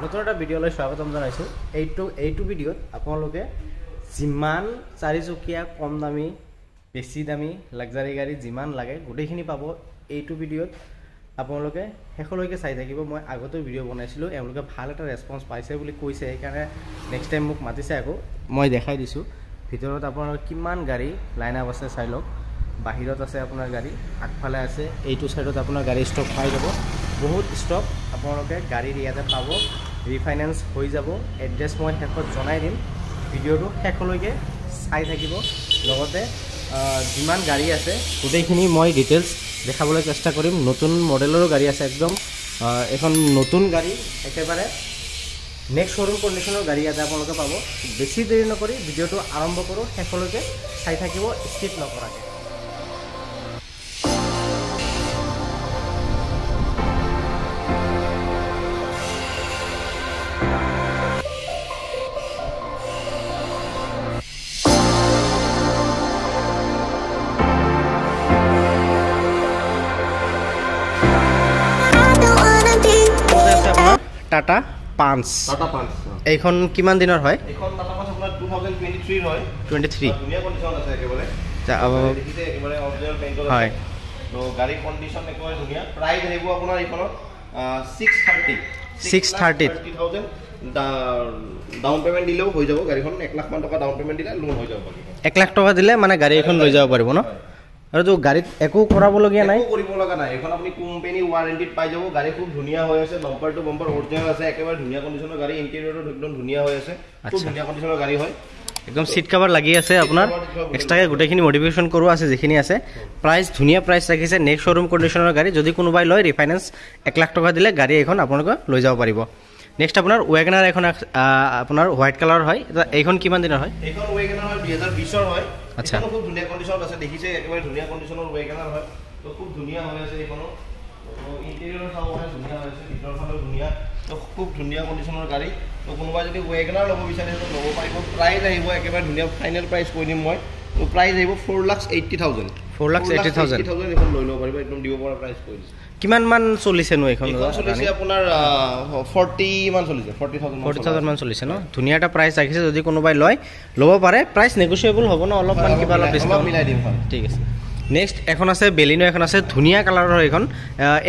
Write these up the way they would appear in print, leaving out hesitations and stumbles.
নতুন এটা ভিডিঅ'লৈ স্বাগতম জনাইছোঁ। এইটো ভিডিঅ'ত আপোনালোকে যিমান চাৰিচকীয়া কম দামী বেছি দামী লাক্সাৰী গাড়ী যিমান লাগে গোটেইখিনি পাব এইটো ভিডিঅ'ত। আপোনালোকে শেষলৈকে চাই থাকিব। মই আগতেও ভিডিঅ' বনাইছিলোঁ, এওঁলোকে ভাল এটা ৰেছপন্স পাইছে বুলি কৈছে, সেইকাৰণে নেক্সট টাইম মোক মাতিছে। আকৌ মই দেখাই দিছোঁ ভিতৰত আপোনালোকে কিমান গাড়ী লাইন আপ আছে চাই লওক। বাহিৰত আছে আপোনাৰ গাড়ী, আগফালে আছে, এইটো ছাইডত আপোনাৰ গাড়ী ষ্টক পাই যাব। বহুত ষ্টক আপোনালোকে গাড়ীৰ ইয়াতে পাব, ৰিফাইনেন্স হৈ যাব। এড্ৰেছ মই শেষত জনাই দিম, ভিডিঅ'টো শেষলৈকে চাই থাকিব। লগতে যিমান গাড়ী আছে গোটেইখিনি মই ডিটেইলছ দেখাবলৈ চেষ্টা কৰিম। নতুন মডেলৰো গাড়ী আছে, একদম এখন নতুন গাড়ী, একেবাৰে নেক্সট শ্ব'ৰুম কণ্ডিশ্যনৰ গাড়ী ইয়াতে আপোনালোকে পাব। বেছি দেৰি নকৰি ভিডিঅ'টো আৰম্ভ কৰোঁ, শেষলৈকে চাই থাকিব স্কিপ নকৰাকৈ। টাটা পাঞ্চ এইখন কিমান দিনৰ হয়? এইখন টাটা পাঞ্চ আপোনাৰ 2023 হয়। 23 ধুনীয়া কণ্ডিশ্যন আছে একেবাৰে। দেখিছে একেবাৰে অৰিজিনেল পেইণ্টত আছে। তো গাড়ী কণ্ডিশ্যন একেবাৰে ধুনীয়া। প্ৰাইস আহিব আপোনাৰ এইখনত 630,000 ডাউন পেমেণ্ট দিলেও হৈ যাব। গাড়ীখন 1 লাখ মান টকা ডাউন পেমেণ্ট দিলে লোন হৈ যাব। 1 লাখ টকা দিলে মানে গাড়ী এখন লৈ যাব পাৰিব ন? আৰু তো গাড়ীত একো কৰাবলগীয়া নাই, কৰিব লগা নাই। এখন আপুনি কোম্পানী ৱাৰেণ্টিত পাই যাব। গাড়ী খুব ধুনীয়া হৈ আছে, বাম্পাৰ টু বাম্পাৰ অৰিজিনেল আছে, একেবাৰে ধুনীয়া কণ্ডিশ্যনৰ গাড়ী। ইণ্টেৰিয়ৰটো একদম ধুনীয়া হৈ আছে, খুব ধুনীয়া কণ্ডিশ্যনৰ গাড়ী হয়। একদম চিট কভাৰ লাগি আছে আপোনাৰ, এক্সট্ৰাকৈ গোটেইখিনি মডিফিকেশ্যন কৰোৱা আছে যিখিনি আছে। প্ৰাইচ ধুনীয়া প্ৰাইচ ৰাখিছে, নেক্সট শ্ব'ৰুম কণ্ডিশ্যনৰ গাড়ী। যদি কোনোবাই লয় ৰিফাইনেন্স 1 লাখ টকা দিলে গাড়ী এখন আপোনালোকে লৈ যাব পাৰিব। নেক্সট আপোনাৰ ৱেগনাৰ এখন আপোনাৰ হোৱাইট কালাৰ হয়। এইখন কিমান দিনৰ হয়? এইখন ৱেগনাৰ হয় 2020 হয়। আচ্ছা, খুব ধুনীয়া কণ্ডিশ্যনত আছে, দেখিছে একেবাৰে ধুনীয়া কণ্ডিশ্যনৰ ৱেগনাৰ হয়। তো খুব ধুনীয়া হৈ আছে এইখনো। ইণ্টেৰিয়ৰ চাব পাৰে, ধুনীয়া হৈ আছে, ভিতৰৰ ফালেও ধুনীয়া। তো খুব ধুনীয়া কণ্ডিশ্যনৰ গাড়ী। তো কোনোবাই যদি ৱেগনাৰ ল'ব বিচাৰে তো ল'ব পাৰিব। প্ৰাইচ আহিব একেবাৰে ধুনীয়া, ফাইনেল প্ৰাইচ কৈ দিম মই। তো প্ৰাইচ আহিব 4,80,000। 4,80,000 এখন লৈ ল'ব পাৰিব, একদম দিব পৰা প্ৰাইচ কৈ দিছে। কিমান মান চলিছেনো এইখন? চলিছে আপোনাৰ 40 মান চলিছে, 40,000 মান চলিছে ন? ধুনীয়া এটা প্ৰাইচ ৰাখিছে, যদি কোনোবাই লয় ল'ব পাৰে। প্ৰাইচ নেগোচিয়েবল হ'ব ন? অলপমান কিবা অলপ ডিছকাউণ্ট মিলাই দিম। হয়, ঠিক আছে। নেক্সট এখন আছে বেলিনো, এখন আছে ধুনীয়া কালাৰৰ এইখন।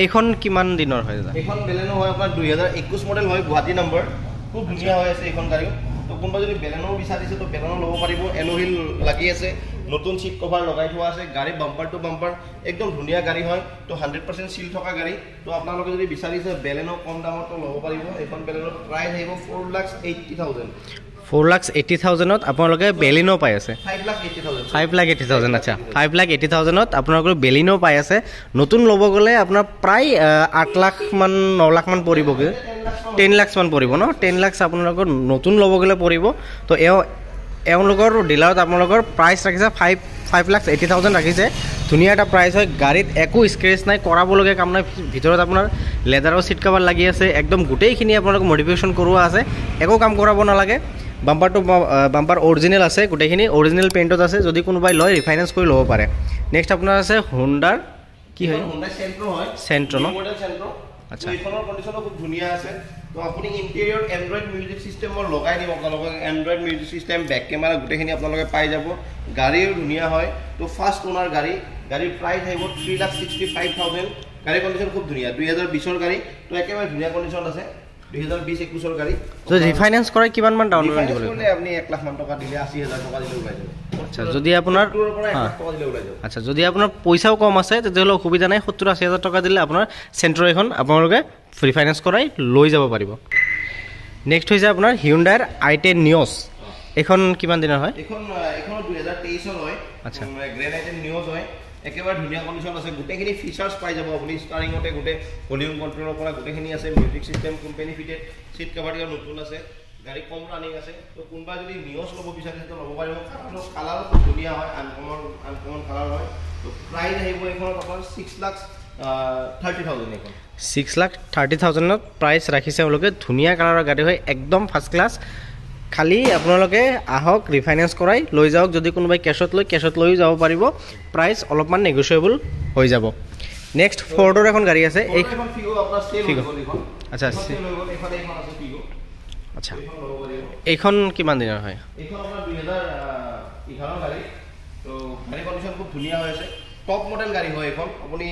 এইখন কিমান দিনৰ হয়? এইখন বেলেনো হয় আপোনাৰ 2021 মডেল হয়, গুৱাহাটী নম্বৰ। খুব ধুনীয়া হৈ আছে এইখন গাড়ী। তো কোনোবা যদি বেলেনো বিচাৰিছে তো বেলেনো ল'ব পাৰিব। এলোহিল লাগি আছে, নতুন চিট কভাৰ লগাই থোৱা আছে। গাড়ী বাম্পাৰ টু বাম্পাৰ একদম ধুনীয়া গাড়ী হয়। তো 100% চিল থকা গাড়ী। তো আপোনালোকে যদি বিচাৰিছে বেলেনো কম দামতো ল'ব পাৰিব। এইখন বেলেনৰ প্ৰাইচ আহিব 4,80,000। 4,80,000ত আপোনালোকে বেলিনো পাই আছে। 5,80,000। আচ্ছা, 5,80,000ত আপোনালোকৰ বেলিনো পাই আছে। নতুন ল'ব গ'লে আপোনাৰ প্ৰায় 8 লাখ মান 9 লাখ মান পৰিবগৈ, 10 লাখ মান পৰিব ন? 10 লাখ আপোনালোকৰ নতুন ল'ব গ'লে পৰিব। তো এওঁলোকৰ ডিলাৰত আপোনালোকৰ প্ৰাইচ ৰাখিছে 5,80,000 ৰাখিছে। ধুনীয়া এটা প্ৰাইচ হয়। গাড়ীত একো স্ক্ৰেচ নাই, কৰাবলগীয়া কাম নাই। ভিতৰত আপোনাৰ লেদাৰৰ চিট কভাৰ লাগি আছে, একদম গোটেইখিনি আপোনালোকৰ মডিফিকেশ্যন কৰোৱা আছে, একো কাম কৰাব নালাগে। বাম্পাৰ টু বাম্পাৰ অৰিজিনেল আছে, গোটেইখিনি অৰিজিনেল পেইণ্টত আছে। যদি কোনোবাই লয় ৰিফাইনেন্স কৰি ল'ব পাৰে। নেক্সট আপোনাৰ আছে হোণ্ডাৰ, কি হয়? চেণ্ট্ৰ ন? আচ্ছা, এইখনৰ কণ্ডিশ্যনো খুব ধুনীয়া আছে। তো আপুনি ইণ্টেৰিয়ৰ এণ্ড্ৰইড মিউজিক চিষ্টেম মই লগাই দিম আপোনালোকক। Android music system, back camera গোটেইখিনি আপোনালোকে পাই যাব। গাড়ীও ধুনীয়া হয়। তো ফাৰ্ষ্ট ওনাৰ গাড়ী। গাড়ীৰ প্ৰাইচ আহিব 3,65,000। গাড়ীৰ কণ্ডিশ্যন খুব ধুনীয়া, 2020 গাড়ী। তো একেবাৰে ধুনীয়া কণ্ডিশ্যন আছে, 2020-21 গাড়ী। তো ৰিফাইনেন্স কৰে কিমান মান ডাউন পেমেণ্ট দিব লাগিব? আপুনি 1 লাখ মান টকা দিলে 80,000 টকা দিলে ওলাই যাব। আচ্ছা, যদি আপোনাৰ আচ্ছা যদি আপোনাৰ পইচাও কম আছে তেতিয়াহ'লে অসুবিধা নাই। 70,000-80,000 টকা দিলে আপোনাৰ চেণ্ট্ৰ এখন আপোনালোকে ৰিফাইনেন্স কৰাই লৈ যাব পাৰিব। নেক্সট হৈছে আপোনাৰ হিউণ্ডাইৰ i10 নিয়ছ। এইখন কিমান দিনৰ হয়? এইখন 2023 হয়। আচ্ছা, গ্ৰেণ্ড i10 নিয়ছ হয়। একেবাৰে ধুনীয়া কণ্ডিশ্যন আছে, গোটেইখিনি ফিচাৰ্ছ পাই যাব আপুনি। ষ্টাৰিঙতে গোটেই ভলিউম কণ্ট্ৰলৰ পৰা গোটেইখিনি আছে। Music system company fitted, seat cover নতুন আছে। গাড়ী কম ৰানিং আছে। তো কোনোবা যদি নিয়ছ ল'ব বিচাৰিছে তো ল'ব পাৰিব। কালাৰো খুব ধুনীয়া হয়, আনকমন কালাৰ হয়। তো প্ৰাইচ আহিব এইখনত আপোনাৰ 6,30,000। এইখন 6,30,000ত প্ৰাইচ ৰাখিছে তেওঁলোকে। ধুনীয়া কালাৰৰ গাড়ী হয়, একদম ফাৰ্ষ্ট ক্লাছ। খালি আপোনালোকে আহক ৰিফাইনেন্স কৰাই লৈ যাওক। যদি কোনোবাই কেছত লৈও যাব পাৰিব। প্ৰাইচ অলপমান নেগোচিয়েবল হৈ যাব। নেক্সট ফৰ্ডৰ এখন গাড়ী আছে, এই আচ্ছা লৈ গ'ল এইফালে এইখন আছে ফিগো আচ্ছা এইখন ল'ব পাৰিব এইখন কিমান দিনৰ হয় এইখন আপোনাৰ 2011 গাড়ী তো গাড়ী কণ্ডিশ্যন খুব ধুনীয়া হৈ আছে টপ মডেল গাড়ী হয় এইখন আপুনি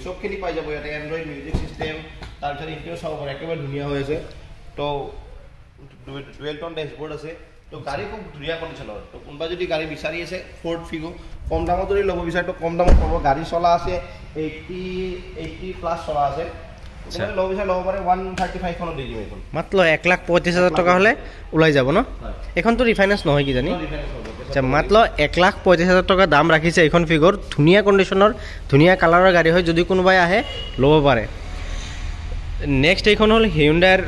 চবখিনি পাই যাব ইয়াতে এণ্ড্ৰইড মিউজিক চিষ্টেম তাৰপিছত ইণ্টেৰিয়ৰ চাব পাৰে একেবাৰে ধুনীয়া হৈ আছে তো ডুৱেল টন ডেশবোৰ্ড আছে তো গাড়ী খুব ধুনীয়া কণ্ডিশ্যনৰ তো কোনোবা যদি গাড়ী বিচাৰি আছে ফৰ্ড ফিগো কম দামত যদি ল'ব বিচাৰে তো কম দামত পাব গাড়ী চলা আছে 80 প্লাছ চলা আছে ল'ব বিচাৰে ল'ব পাৰে 135 খনত দি দিম এইখন মাত্ৰ 1,35,000 টকা হ'লে ওলাই যাব ন এইখনতো ৰিফাইনেন্স নহয় কি জানি আচ্ছা মাত্ৰ 1,35,000 টকা দাম ৰাখিছে এইখন ফিগৰ ধুনীয়া কণ্ডিশ্যনৰ ধুনীয়া কালাৰৰ গাড়ী হয় যদি কোনোবাই আহে ল'ব পাৰে নেক্সট এইখন হ'ল হিউণ্ডাইৰ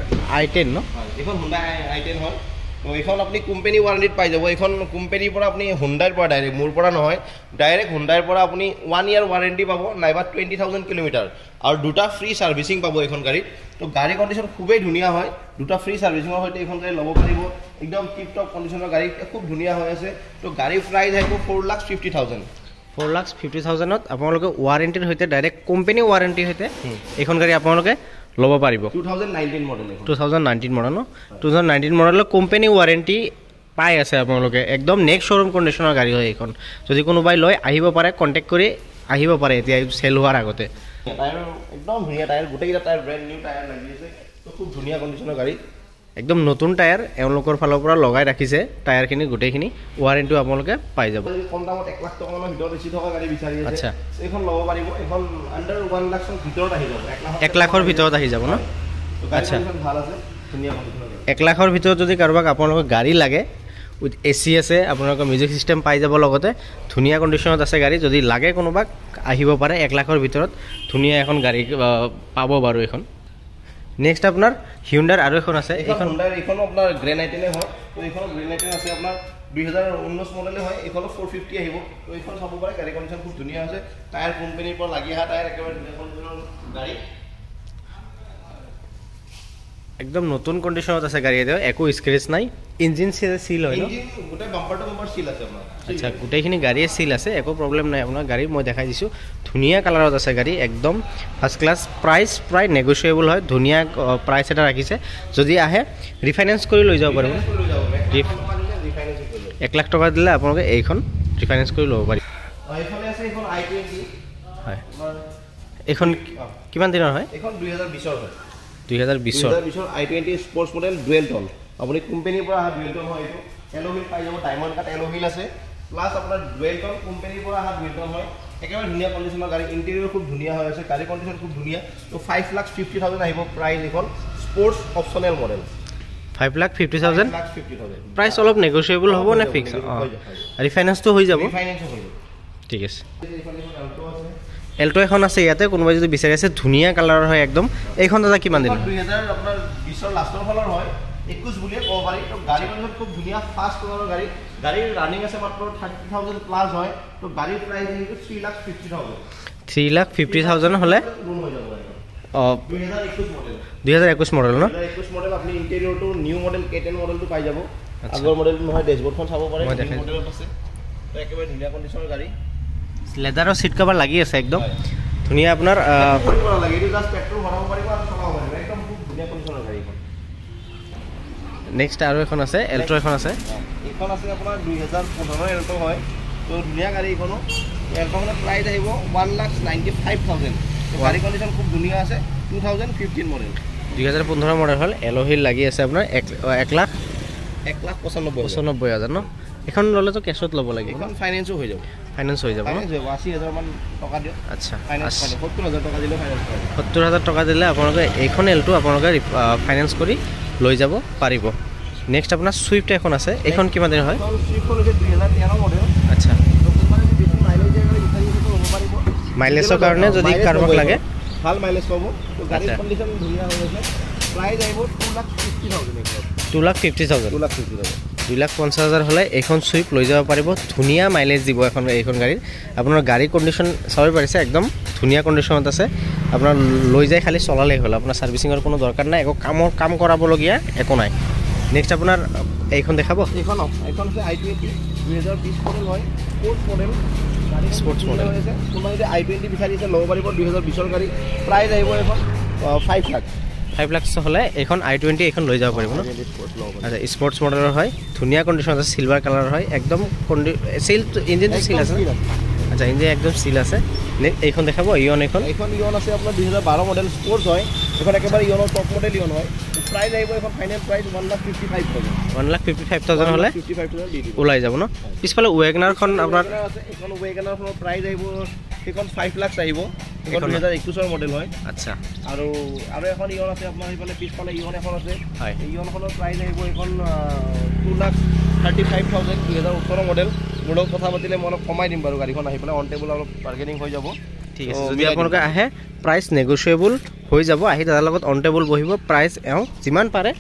i10 ন এইখন হুণ্ডাই i10 হয় তো এইখন আপুনি কোম্পানী ৱাৰেণ্টিত পাই যাব এইখন কোম্পানীৰ পৰা আপুনি হুণ্ডাইৰ পৰা ডাইৰেক্ট মোৰ পৰা নহয় ডাইৰেক্ট হুণ্ডাইৰ পৰা আপুনি 1 ইয়াৰ ৱাৰেণ্টি পাব নাইবা 20,000 কিলোমিটাৰ আৰু দুটা ফ্ৰী ছাৰ্ভিচিং পাব এইখন গাড়ীত তো গাড়ী কণ্ডিশ্যন খুবেই ধুনীয়া হয় দুটা ফ্ৰী ছাৰ্ভিচিঙৰ সৈতে এইখন গাড়ী ল'ব পাৰিব একদম টিপ টপ কণ্ডিশ্যনৰ গাড়ী খুব ধুনীয়া হৈ আছে তো গাড়ীৰ প্ৰাইচ আহিব 4,50,000 4,50,000ত আপোনালোকে ৱাৰেণ্টিৰ সৈতে ডাইৰেক্ট কোম্পানী ৱাৰেণ্টিৰ সৈতে এইখন গাড়ী আপোনালোকে ল'ব পাৰিব 2019 মডেল 2019 মডেল ন 2019 মডেলৰ কোম্পানী ৱাৰেণ্টি পাই আছে আপোনালোকে একদম নেক্সট শ্ব'ৰুম কণ্ডিশ্যনৰ গাড়ী হয় এইখন যদি কোনোবাই লয় আহিব পাৰে কণ্টেক্ট কৰি আহিব পাৰে এতিয়া চেল হোৱাৰ আগতে টায়াৰ একদম ধুনীয়া টায়াৰ গোটেইকেইটা টায়াৰ ব্ৰেণ্ড নিউ টায়াৰ লাগি আছে তো খুব ধুনীয়া কণ্ডিশ্যনৰ গাড়ী একদম নতুন টায়াৰ এওঁলোকৰ ফালৰ পৰা লগাই ৰাখিছে টায়াৰখিনি গোটেইখিনি ৱাৰেণ্টিও আপোনালোকে পাই যাব কম দামত 1 লাখ টকা মানৰ ভিতৰত বেছি থকা গাড়ী বিচাৰি আছে আচ্ছা এইখন ল'ব পাৰিব এখন আণ্ডাৰ 1 লাখৰ ভিতৰত আহি যাব 1 লাখৰ ভিতৰত আহি যাব ন আচ্ছা ভাল আছে ধুনীয়া কণ্ডিশ্যনৰ 1 লাখৰ ভিতৰত যদি কাৰোবাক আপোনালোকৰ গাড়ী লাগে উইথ এচি আছে আপোনালোকৰ মিউজিক চিষ্টেম পাই যাব লগতে ধুনীয়া কণ্ডিশ্যনত আছে গাড়ী যদি লাগে কোনোবাক আহিব পাৰে 1 লাখৰ ভিতৰত ধুনীয়া এখন গাড়ী পাব বাৰু এখন নেক্সট আপোনাৰ হিউণ্ডাইৰ আৰু এখন আছে এইখন হিউণ্ডাইৰ এইখনো আপোনাৰ গ্ৰেণ্ড i10 হয় তো এইখন গ্ৰেণ্ড i10 আছে আপোনাৰ 2019 মডেলে হয় এইখনো 450 আহিব তো এইখন চাব পাৰে গাড়ী কণ্ডিশ্যন খুব ধুনীয়া আছে টায়াৰ কোম্পানীৰ পৰা লাগি অহা টায়াৰ একেবাৰে ধুনীয়া কণ্ডিশ্যনৰ গাড়ী একদম নতুন কণ্ডিশ্যনত আছে গাড়ী এতিয়া একো স্ক্ৰেচ নাই ইঞ্জিন সিল হয় ন গোটেই বাম্পাৰ টু বাম্পাৰ সিল আছে আপোনাৰ আচ্ছা গোটেইখিনি গাড়ীয়ে সিল আছে একো প্ৰব্লেম নাই আপোনাৰ গাড়ী মই দেখাই দিছোঁ ধুনীয়া কালাৰত আছে গাড়ী একদম ফাৰ্ষ্ট ক্লাছ প্ৰাইচ প্ৰায় নেগোচিয়েবল হয় ধুনীয়া প্ৰাইচ এটা ৰাখিছে যদি আহে ৰিফাইনেন্স কৰি লৈ যাব পাৰিব 1 লাখ টকা দিলে আপোনালোকে এইখন ৰিফাইনেন্স কৰি ল'ব পাৰিব হয় এইখন কিমান দিনৰ হয় এইখন 2020 হয় 2020 i20 sports model dual ton আপুনি কোম্পানীৰ পৰা অহা ডুৱেল টন হয় এইটো এলোহিল পাই যাব ডায়মণ্ড কাট এলোহিল আছে প্লাছ আপোনাৰ ডুৱেল টন কোম্পানীৰ পৰা অহা ডুৱেল টন হয় একেবাৰে ধুনীয়া কণ্ডিশ্যনৰ গাড়ী ইণ্টেৰিয়ৰ খুব ধুনীয়া হৈ আছে গাড়ী কণ্ডিশ্যন খুব ধুনীয়া তো 5,50,000 আহিব প্ৰাইচ এইখন স্পৰ্টছ অপশ্যনেল মডেল 5,50,000 প্ৰাইচ অলপ নেগোচিয়েবল হ'ব নে ফিক্স ৰিফাইনেন্সটো হৈ যাব ঠিক আছে এল্টো এখন আছে ইয়াতে কোনোবাই যদি বিচাৰি আছে ধুনীয়া কালাৰৰ হয় একদম এইখন দাদা কিমান দিন 2000 আপোনাৰ 20ৰ লাষ্টৰ ফালৰ হয় 21 বুলিয়ে ক'ব পাৰি তো গাড়ী কণ্ডিশ্যন খুব ধুনীয়া ফাষ্ট কালাৰৰ গাড়ীৰ ৰানিং আছে মাত্ৰ 30,000 প্লাছ হয় তো গাড়ীৰ প্ৰাইচ আহিব 3,50,000 হ'লে ৰুম হৈ যাব 2021 মডেল ন 2021 মডেল আপুনি ইণ্টেৰিয়ৰটো নিউ মডেল K10 মডেলটো পাই যাব আগৰ মডেলটো নহয় ডেশবোৰ্ডখন চাব পাৰে নিউ মডেলত আছে তো একেবাৰে ধুনীয়া কণ্ডিশ্যনৰ গাড়ী লেদাৰৰ সিট কভাৰ লাগি আছে একদম ধুনীয়া আপোনাৰ লাগে এইটো জাষ্ট পেট্ৰল ভৰাব পাৰিব আৰু চলাব পাৰিব একদম খুব ধুনীয়া কণ্ডিশ্যনৰ গাড়ীখন নেক্সট আৰু এখন আছে এল্টো এখন আছে এইখন আছে আপোনাৰ 2015 এল্টো হয় তো ধুনীয়া গাড়ী এইখনো এল্টোখনৰ প্ৰাইচ আহিব 1,95,000 গাড়ী কণ্ডিশ্যন খুব ধুনীয়া আছে 2015 মডেল 2015 মডেল হ'ল এলোহিল লাগি আছে আপোনাৰ 1,95,000 ন এখন ল'লেতো কেছত ল'ব লাগে এখন ফাইনেন্সো হৈ যাব ফাইনেন্স হৈ যাব 80,000 মান টকা দিয়ক আচ্ছা 70,000 টকা দিলে ফাইনেন্স হয় 70,000 টকা দিলে আপোনালোকে এইখন এল্টো আপোনালোকে ফাইনেন্স কৰি লৈ যাব পাৰিব নেক্সট আপোনাৰ ছুইফ্ট এখন আছে এইখন কিমান দিন হয় ছুইফ্টখন হৈছে 2013 মডেল আচ্ছা মাইলেজৰ কাৰণে যদি কাৰোবাক লাগে ভাল মাইলেজ পাব তো গাড়ীৰ কণ্ডিশ্যন ধুনীয়া হৈ আছে প্ৰাইচ আহিব 2,50,000 2,50,000 হ'লে এইখন ছুইফ্ট লৈ যাব পাৰিব ধুনীয়া মাইলেজ দিব এইখন গাড়ীত আপোনাৰ গাড়ীৰ কণ্ডিশ্যন চাব পাৰিছে একদম ধুনীয়া কণ্ডিশ্যনত আছে আপোনাৰ লৈ যাই খালি চলালেই হ'ল আপোনাৰ ছাৰ্ভিচিঙৰ কোনো দৰকাৰ নাই একো কাম কৰাবলগীয়া একো নাই নেক্সট আপোনাৰ এইখন দেখাব এইখন হৈছে i20 2020 মডেল হয় স্পৰ্টছ মডেল কোনোবাই যদি i20 বিচাৰিছে ল'ব পাৰিব 2020ৰ গাড়ী প্ৰাইচ আহিব এখন 5 লাখ 5 লাখ হ'লে এইখন i20 এইখন লৈ যাব পাৰিব ন আচ্ছা স্পৰ্টছ মডেলৰ হয় ধুনীয়া কণ্ডিশ্যন আছে সিলভাৰ কালাৰ হয় একদম সিল ইঞ্জিনটো সিল আছে আচ্ছা ইঞ্জিন একদম সিল আছে এইখন দেখাব ইয়ন এইখন ইয়ন আছে আপোনাৰ 2012 মডেল স্পৰ্টছ হয় এখন একেবাৰে ইয়নৰ টপ মডেল ইয়ন হয় প্ৰাইস আহিব এখন ফাইনেল প্ৰাইস 1,55,000 হ'লে ওলাই যাব ন পিছফালে ৱেগনাৰখন আপোনাৰ এখন ৱেগনাৰখনৰ প্ৰাইস আহিব সেইখন 5 লাখ আহিব এখন 2021 মডেল হয় আচ্ছা আৰু এখন ইয়ন আছে আপোনাৰ এইফালে পিছফালে ইয়ন এখন আছে হয় ইয়নখনৰ প্ৰাইস আহিব এখন 2,35,000 2018 মডেল মোৰ লগত কথা পাতিলে মই অলপ কমাই দিম বাৰু গাড়ীখন আহি পেলাই অন টেবুল অলপ বাৰ্গেনিং হৈ যাব ঠিক আছে যদি আপোনালোকে আহে প্ৰাইস নেগোচিয়েবল হৈ যাব আহি দাদাৰ লগত অন টেবুল বহিব প্ৰাইস যিমান পাৰে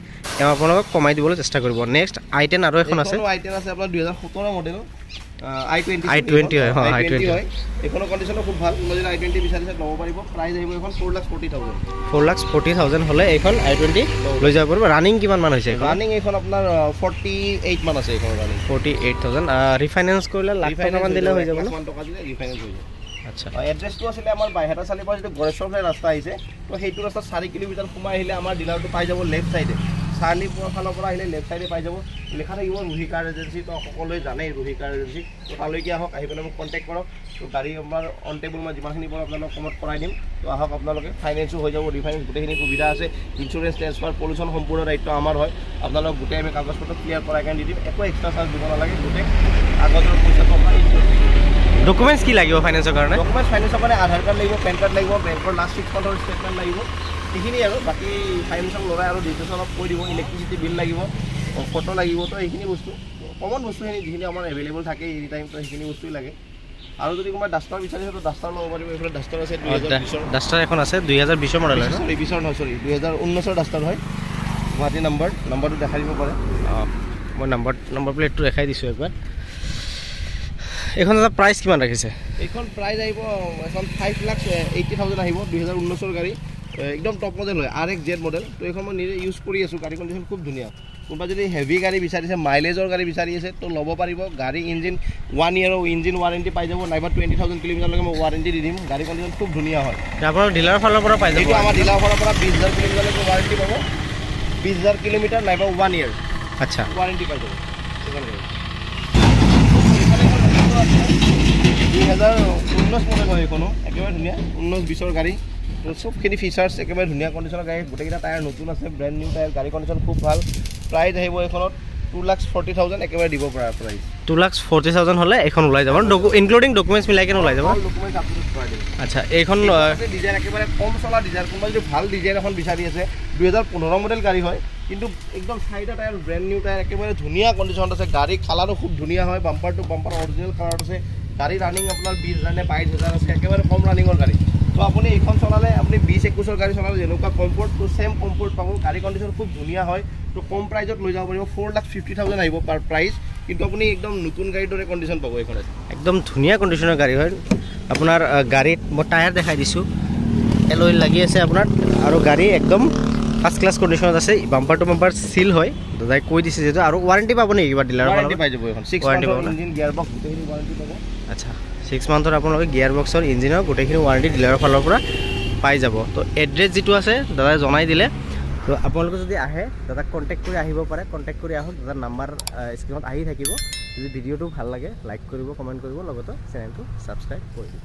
আপোনালোকক কমাই দিবলৈ চেষ্টা কৰিব নেক্সট i10 আৰু এখন আছে i10 আছে আপোনাৰ 2017 মডেল i20 হয় i20 হয় এখনৰ কন্ডিশনটো খুব ভাল যদি i20 বিচাৰিছে ল'ব পাৰিব প্ৰাইস আহিব এখন 4,40,000 হ'লে এইখন i20 লৈ যাব পাৰিব ৰানিং কিমান মান হৈছে ৰানিং এইখন আপোনাৰ 48 মান আছে এইখন ৰানিং 48,000 ৰিফাইনেন্স কৰিলে লাখ টকা মান দিলে হৈ যাব ন লাখ টকা দিলে ৰিফাইনেন্স হৈ যাব আচ্ছা এড্ৰেছটো আছিলে আমাৰ বাইহাটা চালিৰ যিটো গড়েশ্বৰ ৰাস্তা আহিছে তো সেইটো ৰাস্তা 4 কিলোমিটাৰ সোমাই আহিলে আমাৰ ডিলাৰটো পাই যাব লেফ্ট সাইডে চাৰ্লিপুৰ ফালৰ পৰা আহিলে লেফ্ট সাইডে পাই যাব লেখা থাকিব ৰুহি কাৰ এজেঞ্চি তো সকলোৱে জানে ৰুহি কাৰ এজেঞ্চি তো তালৈকে আহক আহি পেলাই মোক কণ্টেক্ট কৰক তো গাড়ী আমাৰ অন টেবুল মই যিমানখিনি পাৰোঁ আপোনালোকক কমত কৰাই দিম তো আহক আপোনালোকে ফাইনেন্সো হৈ যাব ৰিফাইনেন্স গোটেইখিনি সুবিধা আছে ইঞ্চুৰেঞ্চ ট্ৰেন্সফাৰ পলিউশ্যন সম্পূৰ্ণ দায়িত্ব আমাৰ হয় আপোনালোক গোটেই আমি কাগজ পত্ৰ ক্লিয়াৰ কৰাই কাৰণে দি দিম একো এক্সট্ৰা চাৰ্জ দিব নালাগে গোটেই কাগজৰ পইচা টকা ডকুমেণ্টছ কি লাগিব ফাইনেন্সৰ কাৰণে ডকুমেণ্টছ ফাইনেন্সৰ কাৰণে আধাৰ কাৰ্ড লাগিব পেন কাৰ্ড লাগিব বেংকৰ লাষ্ট 6 মান্থৰ ষ্টেটমেণ্ট লাগিব সেইখিনি আৰু বাকী ফাইনেন্সক লগাই আৰু ডিটেইলছ অলপ কৈ দিব ইলেক্ট্ৰিচিটি বিল লাগিব ফটো লাগিব তো এইখিনি বস্তু কমন বস্তুখিনি যিখিনি আমাৰ এভেইলেবল থাকে এই টাইম তো সেইখিনি বস্তুই লাগে আৰু যদি কোনোবাই ডাষ্টাৰ বিচাৰিছে তো ডাষ্টাৰ ল'ব পাৰিব এইফালে ডাষ্টাৰ আছে 2020 ডাষ্টাৰ এখন আছে 2020 মডেল হয় সৰি 2019 ডাষ্টাৰ হয় গুৱাহাটী নম্বৰটো দেখাই দিব পাৰে মই নম্বৰ প্লেটটো দেখাই দিছোঁ একবাৰ এখন এটা প্ৰাইস কিমান ৰাখিছে এইখন প্ৰাইস আহিব এখন 5,80,000 আহিব 2019 গাড়ী একদম টপ মডেল হয় RX Z মডেল তো এইখন মই নিজে ইউজ কৰি আছোঁ গাড়ী কণ্ডিশ্যন খুব ধুনীয়া কোনোবা যদি হেভি গাড়ী বিচাৰিছে মাইলেজৰ গাড়ী বিচাৰি আছে তো ল'ব পাৰিব গাড়ী ইঞ্জিন 1 ইয়াৰৰ ইঞ্জিন ৱাৰেণ্টি পাই যাব নাইবা 20,000 কিলোমিটাৰলৈকে মই ৱাৰেণ্টি দি দিম গাড়ী কণ্ডিশ্যন খুব ধুনীয়া হয় আপোনাৰ ডিলাৰৰ ফালৰ পৰা পাই যাব এইটো আমাৰ ডিলাৰৰ ফালৰ পৰা 20,000 কিলোমিটাৰলৈকে ৱাৰেণ্টি পাব 20,000 কিলোমিটাৰ নাইবা 1 ইয়াৰ আচ্ছা ৱাৰেণ্টি পাই যাব 2019 মডেল হয় এইখনো একেবাৰে ধুনীয়া 19-20 গাড়ী তো সবখিনি ফিচাৰ্ছ একেবাৰে ধুনীয়া কণ্ডিশ্যনৰ গাড়ী গোটেইকেইটা টায়াৰ নতুন আছে ব্ৰেণ্ড নিউ টায়াৰ গাড়ী কণ্ডিশ্যন খুব ভাল প্ৰাইস আহিব এইখনত 2,40,000 একেবাৰে দিব পৰা প্ৰাইস 2,40,000 হ'লে এখন ওলাই যাব ইনক্লুডিং ডকুমেণ্টছ মিলাই কেনে ওলাই যাব ডকুমেণ্টছ আপলোড কৰাই দিম আচ্ছা এইখন ডিজাইন একেবাৰে কম চলা ডিজাইন কোনোবা যদি ভাল ডিজাইন এখন বিচাৰি আছে 2015 মডেল গাড়ী হয় কিন্তু একদম চাৰিটা টায়াৰ ব্ৰেণ্ড নিউ টায়াৰ একেবাৰে ধুনীয়া কণ্ডিশ্যনত আছে গাড়ী কালাৰো খুব ধুনীয়া হয় বাম্পাৰ টু বাম্পাৰ অৰিজিনেল কালাৰত আছে গাড়ী ৰানিং আপোনাৰ 20,000 নে 22,000 আছে একেবাৰে কম ৰানিঙৰ গাড়ী তো আপুনি এইখন চলালে আপুনি 20-21 গাড়ী চলালে যেনেকুৱা কমফৰ্ট তো চেম কমফৰ্ট পাব গাড়ী কণ্ডিশ্যন খুব ধুনীয়া হয় তো কম প্ৰাইজত লৈ যাব পাৰিব 4,50,000 আহিব পাৰ প্ৰাইচ কিন্তু আপুনি একদম নতুন গাড়ীৰ দৰে কণ্ডিশ্যন পাব এইখনত একদম ধুনীয়া কণ্ডিশ্যনৰ গাড়ী হয় আপোনাৰ গাড়ীত মই টায়াৰ দেখাই দিছোঁ এলয় লাগি আছে আপোনাৰ আৰু গাড়ী একদম ফাৰ্ষ্ট ক্লাছ কণ্ডিশ্যনত আছে বাম্পাৰ টু বাম্পাৰ সিল হয় দাদাই কৈ দিছে যেটো আৰু ৱাৰেণ্টি পাব নেকি কিবা ডিলাৰৰ ৱাৰেণ্টি পাই যাব এখন 6 মান্থৰ ইঞ্জিন গিয়াৰ বক্স গোটেইখিনি ৱাৰেণ্টি পাব আচ্ছা 6 মান্থৰ আপোনালোকে গিয়াৰ বক্সৰ ইঞ্জিনৰ গোটেইখিনি ৱাৰেণ্টি ডিলাৰৰ ফালৰ পৰা পাই যাব তো এড্ৰেছ যিটো আছে দাদাই জনাই দিলে তো আপোনালোকে যদি আহে দাদাক কণ্টেক্ট কৰি আহিব পাৰে কণ্টেক্ট কৰি আহক দাদাৰ নাম্বাৰ স্ক্ৰীনত আহি থাকিব যদি ভিডিঅ'টো ভাল লাগে লাইক কৰিব কমেণ্ট কৰিব লগতে চেনেলটো ছাবস্ক্ৰাইব কৰি দিব